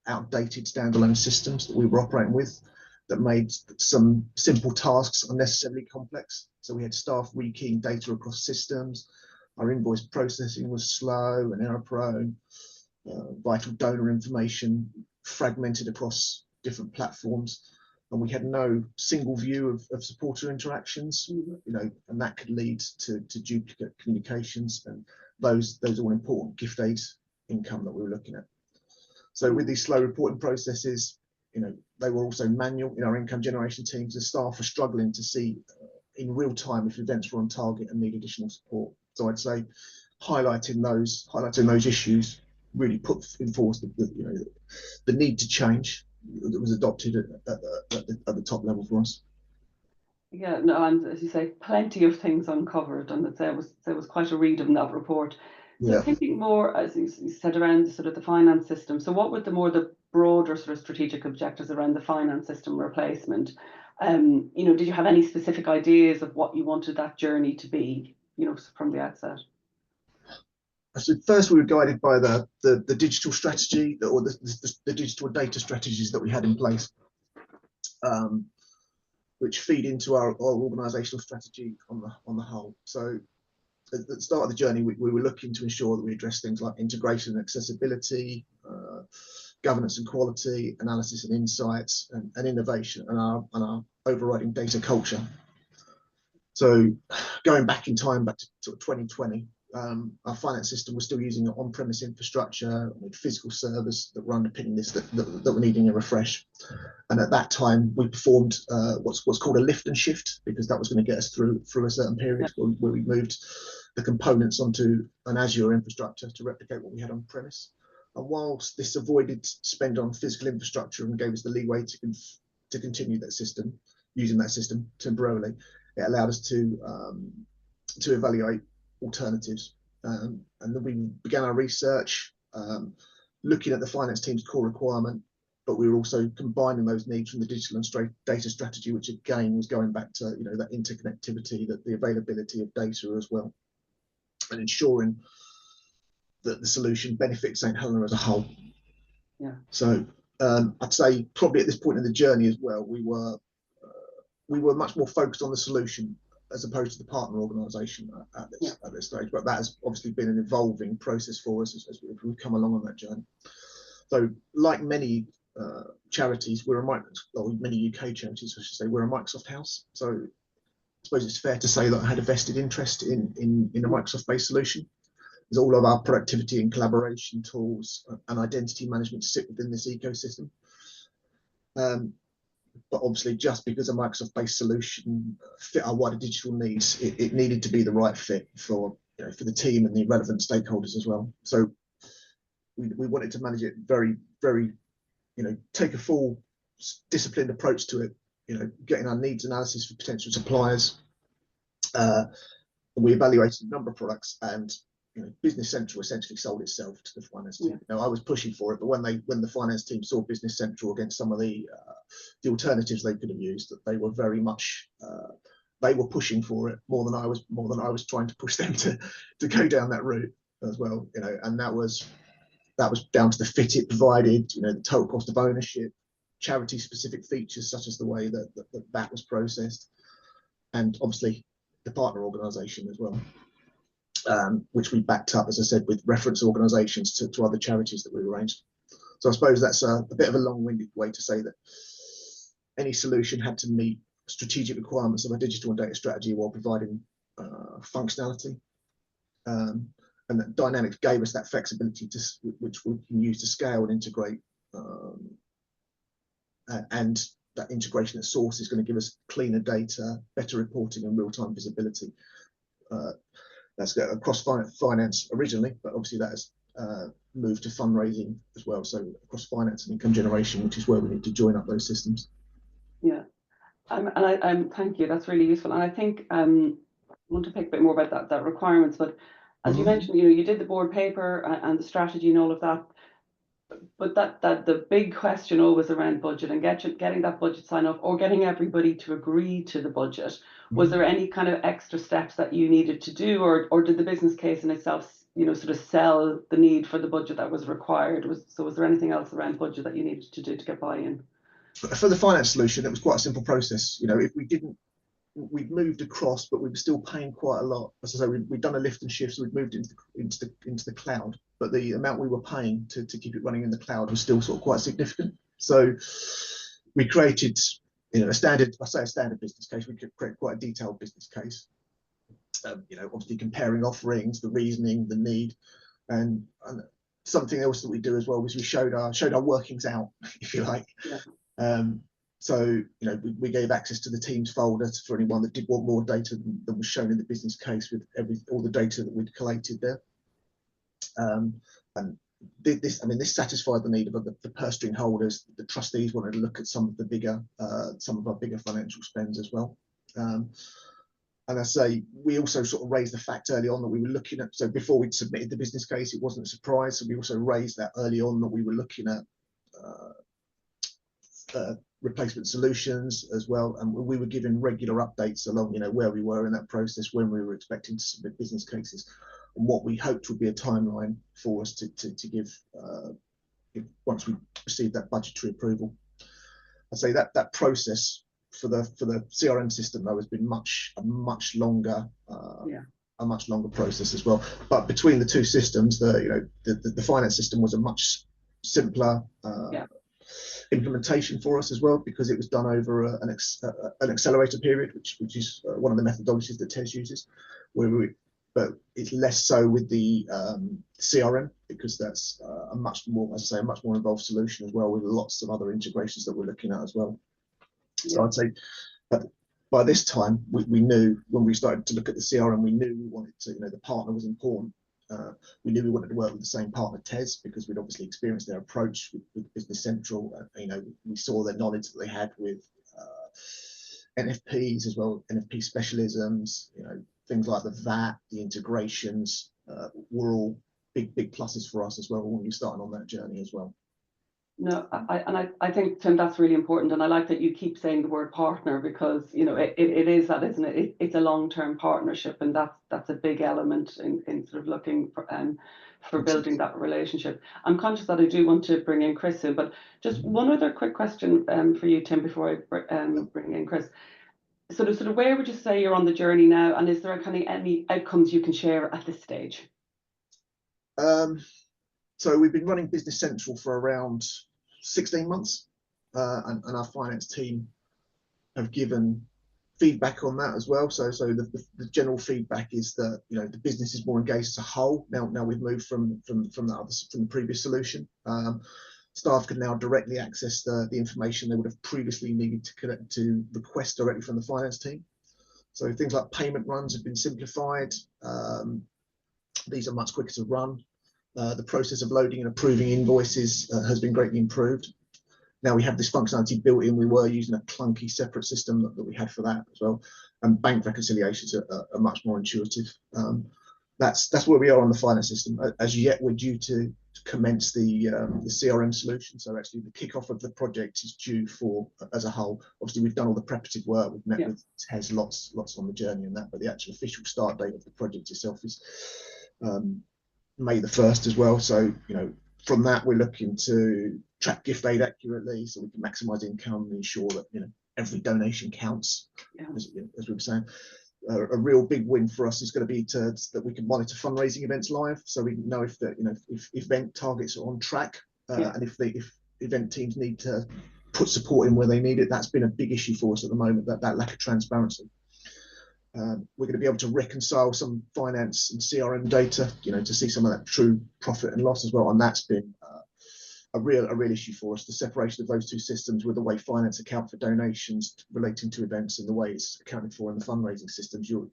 outdated standalone systems that we were operating with that made some simple tasks unnecessarily complex. So we had staff rekeying data across systems, our invoice processing was slow and error prone, vital donor information fragmented across different platforms, and we had no single view of supporter interactions, you know, and that could lead to duplicate communications, and those are all important gift aid income that we were looking at. So with these slow reporting processes, you know, they were also manual in our income generation teams. The staff were struggling to see in real time if events were on target and need additional support. So I'd say highlighting those issues really put in force the need to change that was adopted at the top level for us. Yeah, no, and as you say, plenty of things uncovered, and there was quite a read in that report. So Yeah. thinking more, as you said, around sort of the finance system. So what were the broader sort of strategic objectives around the finance system replacement? You know, did you have any specific ideas of what you wanted that journey to be, you know, from the outset? So first we were guided by the digital strategy, or the digital data strategies that we had in place, which feed into our organisational strategy on the whole. So at the start of the journey, we were looking to ensure that we address things like integration and accessibility, governance and quality, analysis and insights, and innovation, and our overriding data culture. So going back in time, back to 2020, our finance system was still using an on-premise infrastructure with physical servers that were underpinning this that were needing a refresh. And at that time, we performed what's called a lift and shift, because that was going to get us through a certain period where we moved the components onto an Azure infrastructure to replicate what we had on premise. And whilst this avoided spend on physical infrastructure and gave us the leeway to continue that system, using that system temporarily, it allowed us to evaluate alternatives. And then we began our research, looking at the finance team's core requirement, but we were also combining those needs from the digital and data strategy, which again was going back to, you know, that interconnectivity, that the availability of data as well, and ensuring that the solution benefits St Helena as a whole. Yeah. So I'd say probably at this point in the journey as well, we were much more focused on the solution as opposed to the partner organisation at this stage. But that has obviously been an evolving process for us as we've come along on that journey. So like many charities, many UK charities, I should say, we're a Microsoft house. So I suppose it's fair to say that I had a vested interest in a Microsoft-based solution. As all of our productivity and collaboration tools and identity management sit within this ecosystem. But obviously, just because a Microsoft-based solution fit our wider digital needs, it needed to be the right fit for the team and the relevant stakeholders as well. So we wanted to manage it very, very, take a full disciplined approach to it, getting our needs analysis for potential suppliers. We evaluated a number of products, and Business Central essentially sold itself to the finance team. I was pushing for it, but when the finance team saw Business Central against some of the alternatives they could have used, that they were very much they were pushing for it more than I was trying to push them to go down that route as well. And that was down to the fit it provided, the total cost of ownership, charity specific features such as the way that was processed, and obviously the partner organisation as well, which we backed up, as I said, with reference organisations to other charities that we arranged. So I suppose that's a bit of a long-winded way to say that any solution had to meet strategic requirements of a digital and data strategy while providing functionality. And that Dynamics gave us that flexibility which we can use to scale and integrate, and that integration at source is going to give us cleaner data, better reporting, and real-time visibility. That's across finance originally, but obviously that has moved to fundraising as well. So across finance and income generation, which is where we need to join up those systems. Yeah, and thank you. That's really useful. And I think I want to pick a bit more about that requirements. But as you mentioned, you did the board paper and the strategy and all of that. But that the big question always around budget and getting that budget sign off, or getting everybody to agree to the budget. Was there any kind of extra steps that you needed to do, or did the business case in itself, sort of sell the need for the budget that was required? Was there anything else around budget that you needed to do to get buy-in? For the finance solution, it was quite a simple process. If we'd moved across, but we were still paying quite a lot. As I say, we'd done a lift and shift, so we'd moved into the cloud, but the amount we were paying to keep it running in the cloud was still sort of quite significant. So we created, a standard business case. We could create quite a detailed business case. Obviously comparing offerings, the reasoning, the need, and something else that we do as well was we showed our workings out, if you like. Yeah. So, we gave access to the Teams folder for anyone that did want more data than was shown in the business case, with all the data that we'd collated there. And this satisfied the need of the purse string holders. The trustees wanted to look at some of our bigger financial spends as well. And I say we also sort of raised the fact early on that we were looking at. So before we'd submitted the business case, it wasn't a surprise. So we also raised that early on that we were looking at replacement solutions as well, and we were given regular updates along, where we were in that process, when we were expecting to submit business cases, and what we hoped would be a timeline for us to give once we received that budgetary approval. I'd say that process for the CRM system though has been a much longer process as well. But between the two systems, the finance system was a much simpler implementation for us as well, because it was done over an accelerator period, which is one of the methodologies that TES uses, but it's less so with the CRM, because that's a much more involved solution as well, with lots of other integrations that we're looking at as well. Yeah. So I'd say that by this time we knew, when we started to look at the CRM, we knew we wanted to, the partner was important. We knew we wanted to work with the same partner, TES, because we'd obviously experienced their approach with Business Central. We saw the knowledge that they had with NFPs as well, NFP specialisms, things like the VAT, the integrations were all big pluses for us as well when we started on that journey as well. No, I think, Tim, that's really important, and I like that you keep saying the word partner, because it is that, isn't it? It's a long-term partnership, and that's a big element in sort of looking for building that relationship. I'm conscious that I do want to bring in Chris in, but just one other quick question for you, Tim, before I bring in Chris. Sort of where would you say you're on the journey now, and is there any outcomes you can share at this stage? So we've been running Business Central for around 16 months, and our finance team have given feedback on that as well. So the general feedback is that the business is more engaged as a whole. Now we've moved from the previous solution. Staff can now directly access the information they would have previously needed to request directly from the finance team. So things like payment runs have been simplified. These are much quicker to run. The process of loading and approving invoices has been greatly improved. Now we have this functionality built in. We were using a clunky separate system that we had for that as well. And bank reconciliations are much more intuitive. That's where we are on the finance system. As yet, we're due to commence the CRM solution. So actually the kickoff of the project is due for as a whole. Obviously, we've done all the preparative work. We've met with Tez lots on the journey and that, but the actual official start date of the project itself is May the 1st as well. So, you know, from that, we're looking to track gift aid accurately so we can maximise income and ensure that, you know, every donation counts, as we were saying. A real big win for us is going to be that we can monitor fundraising events live, so we know if event targets are on track, and if event teams need to put support in where they need it. That's been a big issue for us at the moment, that lack of transparency. We're going to be able to reconcile some finance and CRM data, you know, to see some of that true profit and loss as well, and that's been a real issue for us. The separation of those two systems with the way finance account for donations relating to events and the way it's accounted for in the fundraising systems, you're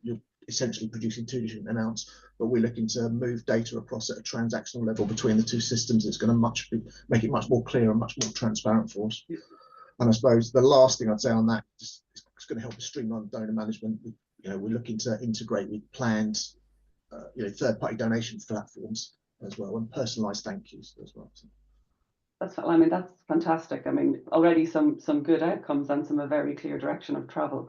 essentially producing two different amounts, but we're looking to move data across at a transactional level between the two systems. It's going to make it much more clear and much more transparent for us. And I suppose the last thing I'd say on that is it's going to help us streamline donor management. You know, we're looking to integrate with planned, you know, third-party donation platforms as well, and personalised thank yous as well. So. I mean, that's fantastic. I mean, already some good outcomes and some a very clear direction of travel.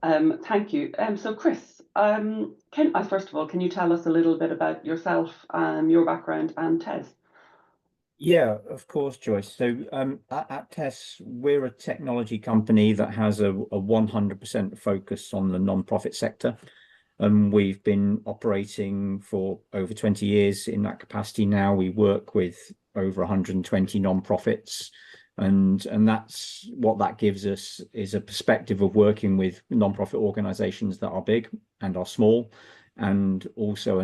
Thank you. So Chris, first of all, can you tell us a little bit about yourself, your background, and Tez? Yeah, of course, Joyce. So at Tez, we're a technology company that has a 100% focus on the non-profit sector. We've been operating for over 20 years in that capacity now. We work with over 120 non-profits, and that's what that gives us is a perspective of working with non-profit organizations that are big and are small, and also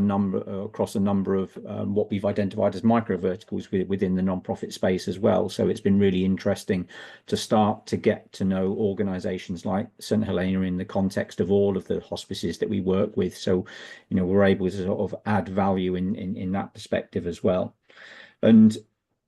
across a number of what we've identified as micro verticals within the non-profit space as well. So it's been really interesting to start to get to know organizations like St Helena in the context of all of the hospices that we work with. So, you know, we're able to sort of add value in that perspective as well. And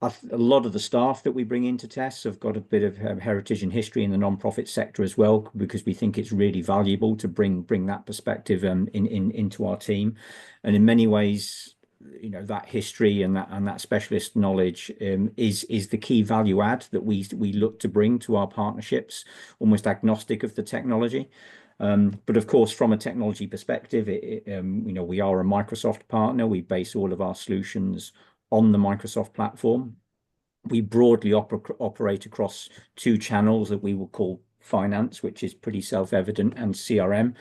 a lot of the staff that we bring into Tez have got a bit of heritage and history in the non-profit sector as well, because we think it's really valuable to bring that perspective into our team. And in many ways, you know, that history and that specialist knowledge is the key value add that we look to bring to our partnerships, almost agnostic of the technology. But of course, from a technology perspective, you know, we are a Microsoft partner. We base all of our solutions on the Microsoft platform. We broadly operate across two channels that we will call finance, which is pretty self-evident, and CRM,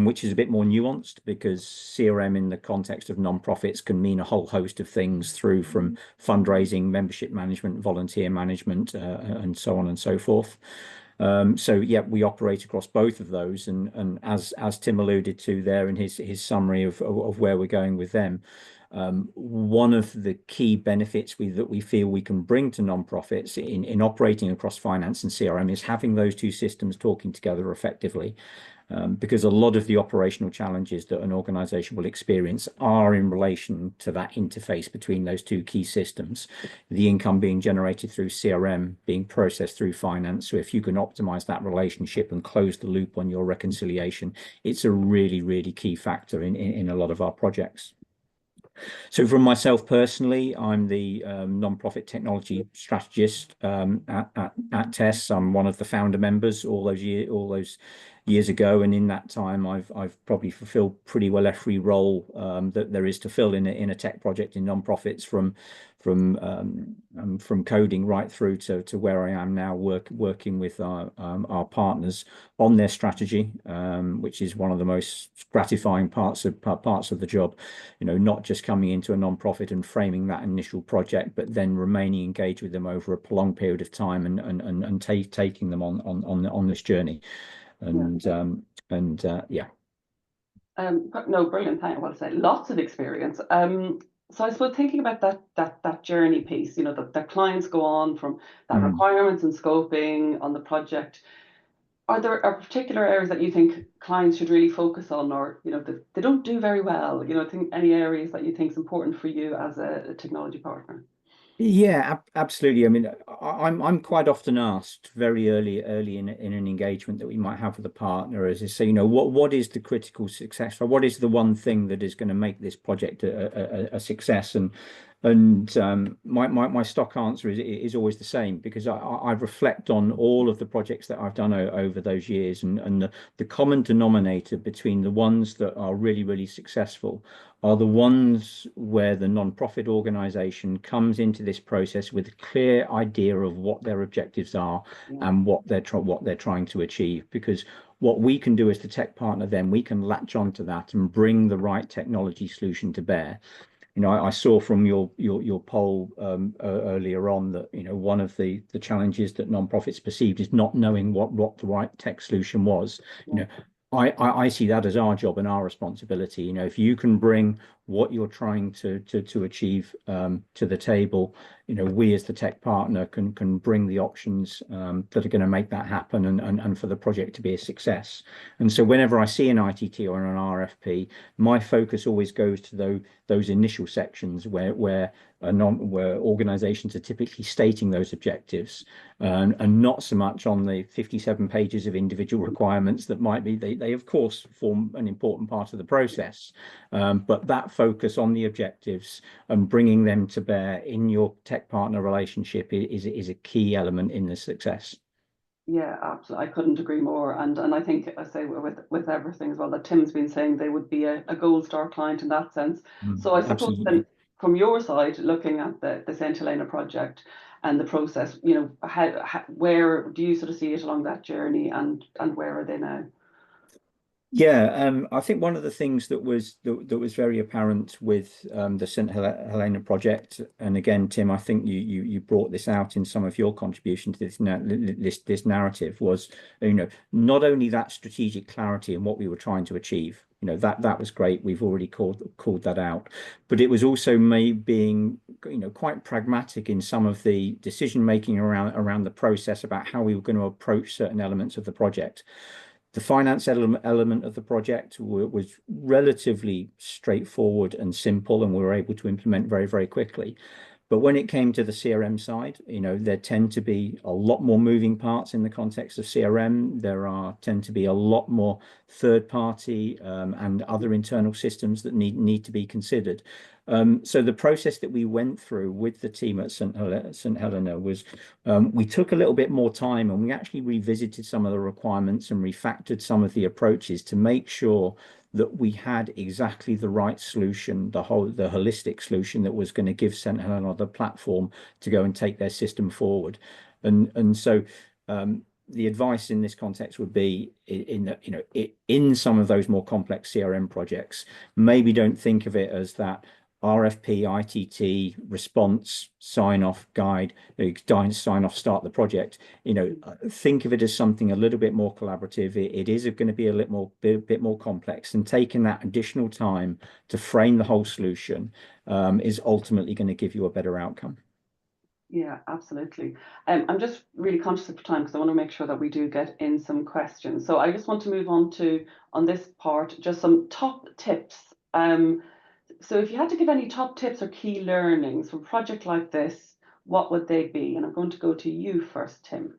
which is a bit more nuanced, because CRM in the context of non-profits can mean a whole host of things, through from fundraising, membership management, volunteer management, and so on and so forth. So yeah, we operate across both of those, and as Tim alluded to there in his summary of where we're going with them, one of the key benefits that we feel we can bring to non-profits in operating across finance and CRM is having those two systems talking together effectively. Because a lot of the operational challenges that an organization will experience are in relation to that interface between those two key systems, the income being generated through CRM being processed through finance. So if you can optimize that relationship and close the loop on your reconciliation, it's a really, really key factor in a lot of our projects. So from myself personally, I'm the non-profit technology strategist at Tez. I'm one of the founder members all those years ago, and in that time, I've probably fulfilled pretty well every role that there is to fill in a tech project in non-profits, from coding right through to where I am now, working with our partners on their strategy, which is one of the most gratifying parts of the job. You know, not just coming into a non-profit and framing that initial project, but then remaining engaged with them over a prolonged period of time and taking them on this journey. And yeah. No, brilliant. Thank you. Well said. Lots of experience. So I suppose thinking about that journey piece, you know, that clients go on from that requirements and scoping on the project. Are there particular areas that you think clients should really focus on, or, you know, that they don't do very well? You know, any areas that you think is important for you as a technology partner? Yeah, absolutely. I mean, I'm quite often asked very early in an engagement that we might have with a partner, as to say, what is the critical success, or what is the one thing that is going to make this project a success? And my stock answer is always the same, because I reflect on all of the projects that I've done over those years, and the common denominator between the ones that are really successful are the ones where the non-profit organization comes into this process with a clear idea of what their objectives are Yeah. and what they're trying to achieve. Because what we can do as the tech partner, then we can latch onto that and bring the right technology solution to bear. I saw from your poll earlier on that one of the challenges that non-profits perceived is not knowing what the right tech solution was. Yeah. I see that as our job and our responsibility. If you can bring what you're trying to achieve to the table, we as the tech partner can bring the options that are going to make that happen, and for the project to be a success. And so whenever I see an ITT or an RFP, my focus always goes to those initial sections where organizations are typically stating those objectives, and not so much on the 57 pages of individual requirements that might be. They of course form an important part of the process, but that focus on the objectives and bringing them to bear in your tech partner relationship is a key element in the success. Yeah, absolutely. I couldn't agree more. And I think I say with everything as well that Tim's been saying, they would be a gold star client in that sense. So I suppose Absolutely. then from your side, looking at the St Helena project and the process, where do you sort of see it along that journey, and where are they now? Yeah, I think one of the things that was very apparent with the St Helena project, and again, Tim, I think you brought this out in some of your contribution to this narrative, was not only that strategic clarity and what we were trying to achieve. That was great. We've already called that out, but it was also being quite pragmatic in some of the decision making around the process about how we were going to approach certain elements of the project. The finance element of the project was relatively straightforward and simple, and we were able to implement very quickly. But when it came to the CRM side, there tend to be a lot more moving parts in the context of CRM. Tend to be a lot more third party and other internal systems that need to be considered. So the process that we went through with the team at St Helena was, we took a little bit more time, and we actually revisited some of the requirements and refactored some of the approaches to make sure that we had exactly the right solution, the holistic solution that was going to give St Helena the platform to go and take their system forward. And so the advice in this context would be in some of those more complex CRM projects, maybe don't think of it as that RFP, ITT, response, sign off, guide, sign off, start the project. Think of it as something a little bit more collaborative. It is going to be a bit more complex, and taking that additional time to frame the whole solution is ultimately going to give you a better outcome. Yeah, absolutely. I'm just really conscious of time because I want to make sure that we do get in some questions. So I just want to move on this part, just some top tips. So if you had to give any top tips or key learnings from a project like this, what would they be? And I'm going to go to you first, Tim.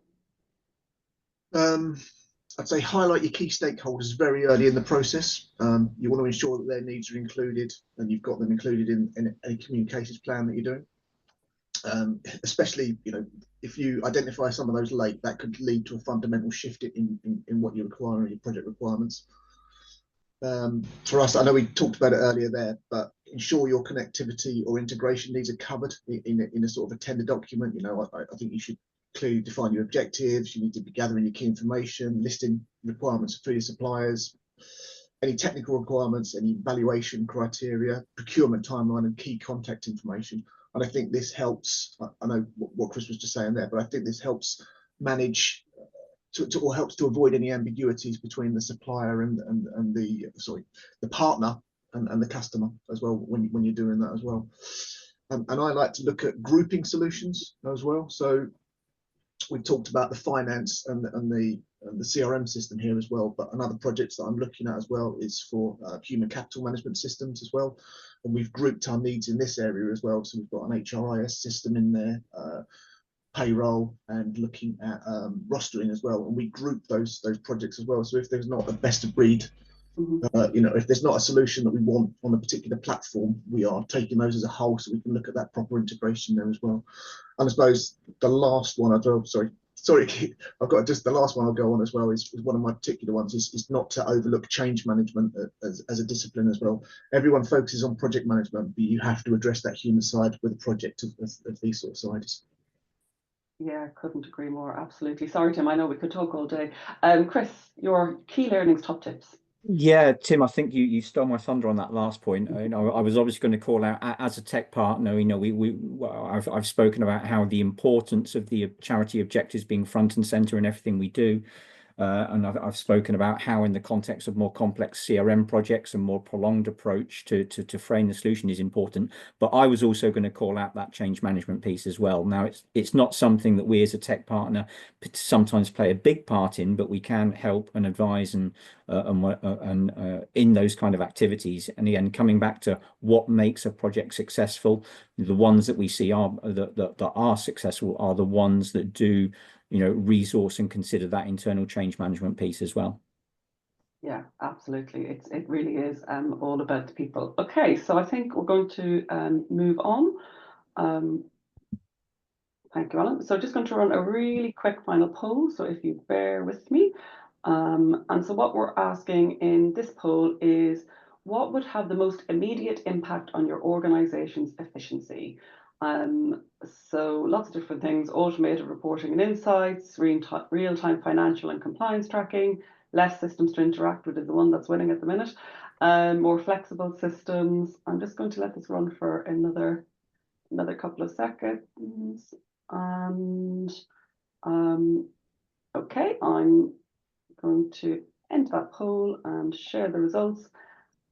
I'd say highlight your key stakeholders very early in the process. You want to ensure that their needs are included, and you've got them included in any communications plan that you're doing. Especially, if you identify some of those late, that could lead to a fundamental shift in what you require in your project requirements. For us, I know we talked about it earlier there, but ensure your connectivity or integration needs are covered in a sort of a tender document. I think you should clearly define your objectives. You need to be gathering your key information, listing requirements for your suppliers, any technical requirements, any valuation criteria, procurement timeline, and key contact information. And I think this helps. I know what Chris was just saying there, but I think this helps manage or helps to avoid any ambiguities between the supplier and the partner and the customer as well when you're doing that as well. And I like to look at grouping solutions as well. So we talked about the finance and the CRM system here as well, but another project that I'm looking at as well is for human capital management systems as well. And we've grouped our needs in this area as well. So we've got an HRIS system in there, payroll, and looking at rostering as well. And we group those projects as well. So if there's not a best of breed, if there's not a solution that we want on a particular platform, we are taking those as a whole so we can look at that proper integration there as well. And I suppose the last one, I've got just the last one I'll go on as well is one of my particular ones is not to overlook change management as a discipline as well. Everyone focuses on project management, but you have to address that human side with a project of these sort of sides. Yeah, couldn't agree more. Absolutely. Sorry, Tim, I know we could talk all day. Chris, your key learnings, top tips. Yeah, Tim, I think you stole my thunder on that last point. I was obviously going to call out as a tech partner. I've spoken about how the importance of the charity objectives being front and center in everything we do. And I've spoken about how in the context of more complex CRM projects and more prolonged approach to frame the solution is important. But I was also going to call out that change management piece as well. Now, it's not something that we as a tech partner sometimes play a big part in, but we can help and advise and in those kind of activities. And again, coming back to what makes a project successful, the ones that we see that are successful are the ones that do resource and consider that internal change management piece as well. Yeah, absolutely. It really is all about the people. Okay, so I think we're going to move on. Thank you, Alan. So just going to run a really quick final poll, so if you bear with me. And so what we're asking in this poll is, what would have the most immediate impact on your organization's efficiency? So lots of different things: automated reporting and insights, real-time financial and compliance tracking, less systems to interact with is the one that's winning at the minute, more flexible systems. I'm just going to let this run for another couple of seconds. And okay, I'm going to end that poll and share the results.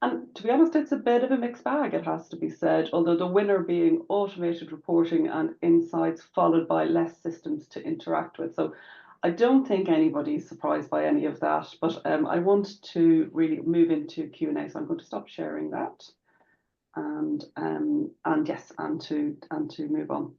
And to be honest, it's a bit of a mixed bag, it has to be said, although the winner being automated reporting and insights, followed by less systems to interact with. So I don't think anybody's surprised by any of that, but I want to really move into Q&A, so I'm going to stop sharing that and to move on.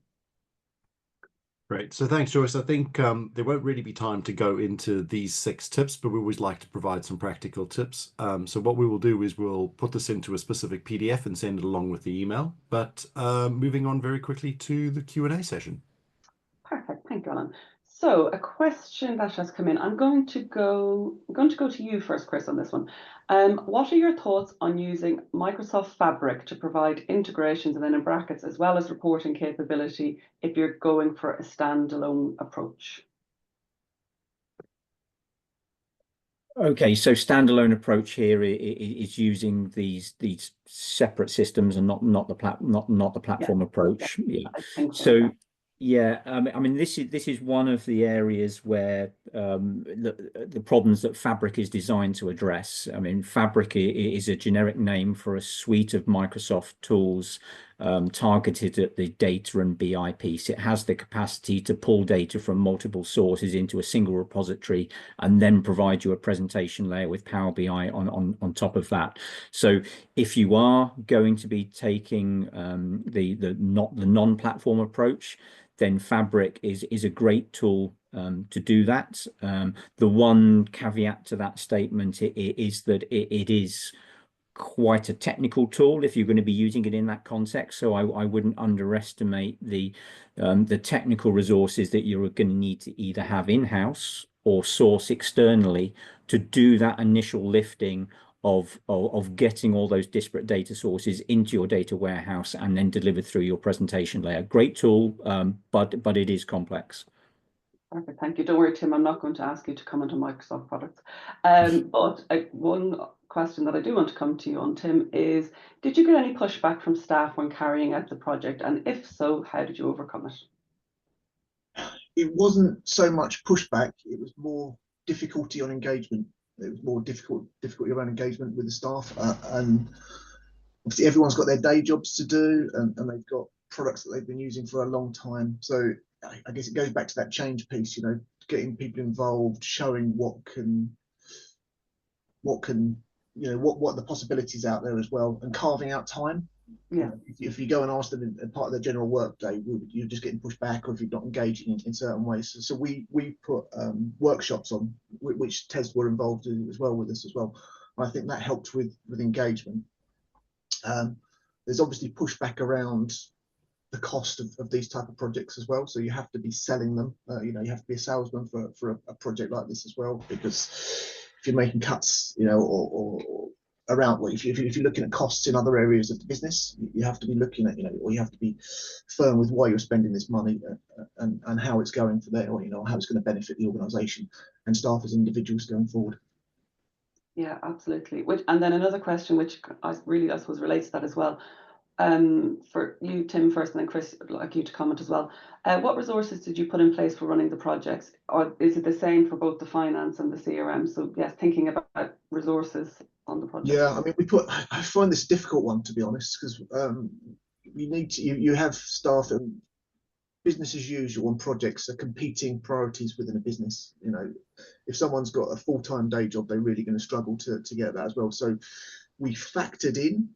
Great. So thanks, Joyce. I think there won't really be time to go into these 6 tips, but we always like to provide some practical tips. So what we will do is we'll put this into a specific PDF and send it along with the email. But moving on very quickly to the Q&A session. Perfect. Thank you, Alan. So a question that has come in. I'm going to go to you first, Chris, on this one. What are your thoughts on using Microsoft Fabric to provide integrations, and then in brackets, as well as reporting capability, if you're going for a standalone approach? Okay, so standalone approach here is using these separate systems and not the platform approach. Yeah. I think So yeah, I mean, this is one of the areas where the problems that Fabric is designed to address. I mean, Fabric is a generic name for a suite of Microsoft tools targeted at the data and BI piece. It has the capacity to pull data from multiple sources into a single repository and then provide you a presentation layer with Power BI on top of that. So if you are going to be taking the non-platform approach, then Fabric is a great tool to do that. The one caveat to that statement is that it is quite a technical tool if you're going to be using it in that context. So I wouldn't underestimate the technical resources that you're going to need to either have in-house or source externally to do that initial lifting of getting all those disparate data sources into your data warehouse and then delivered through your presentation layer. Great tool, but it is complex. Perfect, thank you. Don't worry, Tim, I'm not going to ask you to comment on Microsoft products. But one question that I do want to come to you on, Tim, is did you get any pushback from staff when carrying out the project? And if so, how did you overcome it? It wasn't so much pushback, it was more difficulty on engagement. It was more difficulty around engagement with the staff, and obviously everyone's got their day jobs to do, and they've got products that they've been using for a long time. So I guess it goes back to that change piece. getting people involved, showing what the possibilities out there as well, and carving out time. Yeah. If you go and ask them in part of their general work day, you're just getting pushed back, or if you're not engaging in certain ways. So we put workshops on, which Tes were involved in as well with us as well. And I think that helped with engagement. There's obviously pushback around the cost of these type of projects as well. So you have to be selling them. You have to be a salesman for a project like this as well, because if you're making cuts, or around, if you're looking at costs in other areas of the business, you have to be looking at, or you have to be firm with why you're spending this money, and how it's going for there, or how it's going to benefit the organisation and staff as individuals going forward. Yeah, absolutely. And then another question, which I suppose relates to that as well. For you, Tim, first, and then Chris, I'd like you to comment as well. What resources did you put in place for running the projects? Or is it the same for both the finance and the CRM? So yes, thinking about resources on the project. Yeah, I mean, I find this a difficult one, to be honest, because you have staff and business as usual on projects are competing priorities within a business. If someone's got a full-time day job, they're really going to struggle to get that as well. So we factored in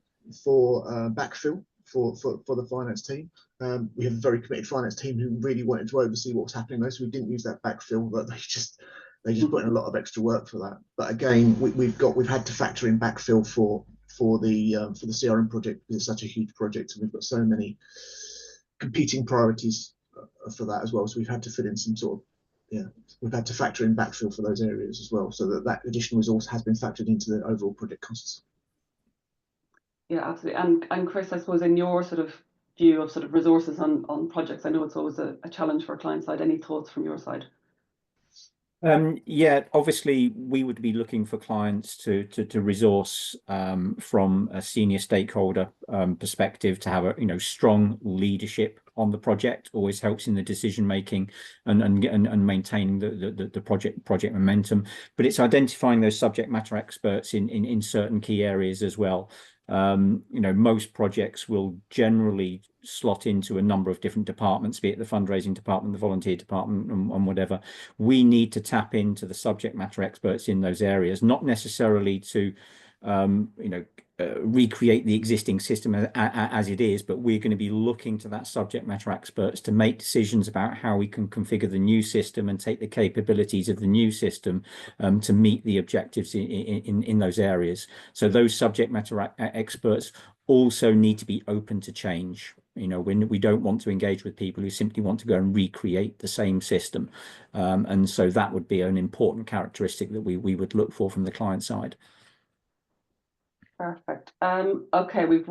for backfill for the finance team. We have a very committed finance team who really wanted to oversee what was happening there, so we didn't use that backfill, but they just put in a lot of extra work for that. But again, we've had to factor in backfill for the CRM project, because it's such a huge project, and we've got so many competing priorities for that as well. So we've had to fit in some sort of, we've had to factor in backfill for those areas as well, so that additional resource has been factored into the overall project costs. Yeah, absolutely. And Chris, I suppose in your sort of view of sort of resources on projects, I know it's always a challenge for a client side. Any thoughts from your side? Yeah, obviously we would be looking for clients to resource from a senior stakeholder perspective, to have a strong leadership on the project. Always helps in the decision making and maintaining the project momentum. But it's identifying those subject matter experts in certain key areas as well. Most projects will generally slot into a number of different departments, be it the fundraising department, the volunteer department, and whatever. We need to tap into the subject matter experts in those areas, not necessarily to recreate the existing system as it is, but we're going to be looking to that subject matter experts to make decisions about how we can configure the new system and take the capabilities of the new system to meet the objectives in those areas. So those subject matter experts also need to be open to change. When we don't want to engage with people who simply want to go and recreate the same system. And so that would be an important characteristic that we would look for from the client side. Perfect. Okay, we've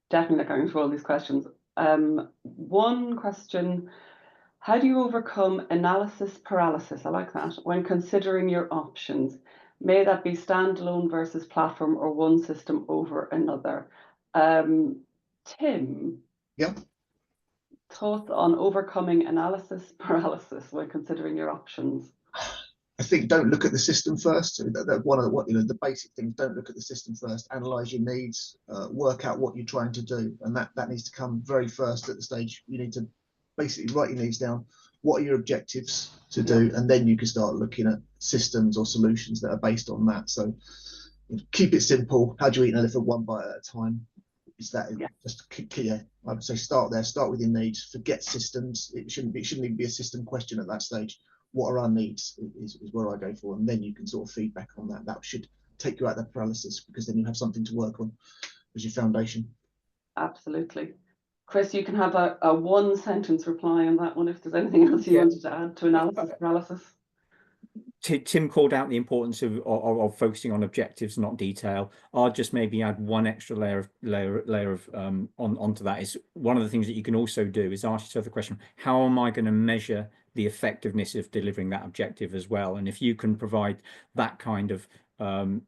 definitely going through all these questions. One question: how do you overcome analysis paralysis? I like that. When considering your options, may that be standalone versus platform, or one system over another. Tim. Yep. Thoughts on overcoming analysis paralysis when considering your options? I think don't look at the system first. That's one of the basic things. Don't look at the system first. Analyze your needs. Work out what you're trying to do, and that needs to come very first at the stage. You need to basically write your needs down. What are your objectives to do, and then you can start looking at systems or solutions that are based on that. So keep it simple. How do you eat an elephant one bite at a time? Is that just key? I would say start there. Start with your needs. Forget systems. It shouldn't even be a system question at that stage. What are our needs is where I go for, and then you can sort of feedback on that. That should take you out of that paralysis, because then you have something to work on as your foundation. Absolutely. Chris, you can have a one sentence reply on that one if there's anything else you wanted to add to analysis paralysis. Tim called out the importance of focusing on objectives, not detail. I'll just maybe add one extra layer of onto that. Is one of the things that you can also do is ask yourself the question: how am I going to measure the effectiveness of delivering that objective as well? And if you can provide that kind of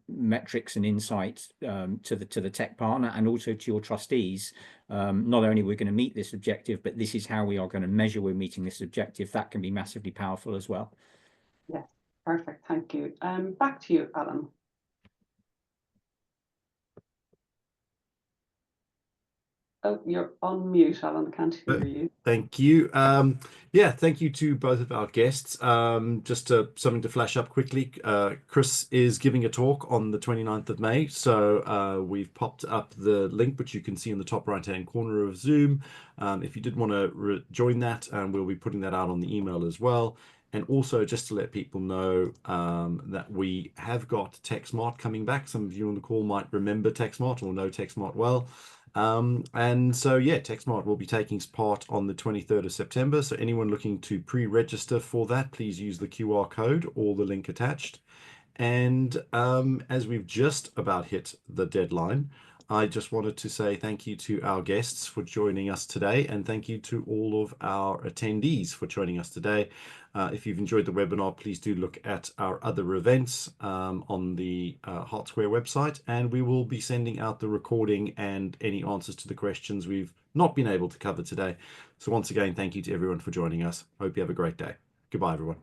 metrics and insights to the tech partner and also to your trustees, not only we're going to meet this objective, but this is how we are going to measure we're meeting this objective. That can be massively powerful as well. Yes, perfect. Thank you. Back to you, Alan. Oh, you're on mute, Alan. I can't hear you. Thank you. Yeah, thank you to both of our guests. Just something to flash up quickly. Chris is giving a talk on the 29th of May. So we've popped up the link, which you can see in the top right-hand corner of Zoom. If you did want to join that, we'll be putting that out on the email as well. And also just to let people know that we have got TechSmart coming back. Some of you on the call might remember TechSmart or know TechSmart well. And so, yeah, TechSmart will be taking part on the 23rd of September. So anyone looking to pre-register for that, please use the QR code or the link attached. And as we've just about hit the deadline, I just wanted to say thank you to our guests for joining us today, and thank you to all of our attendees for joining us today. If you've enjoyed the webinar, please do look at our other events on the Hart Square website, and we will be sending out the recording and any answers to the questions we've not been able to cover today. So once again, thank you to everyone for joining us. Hope you have a great day. Goodbye, everyone.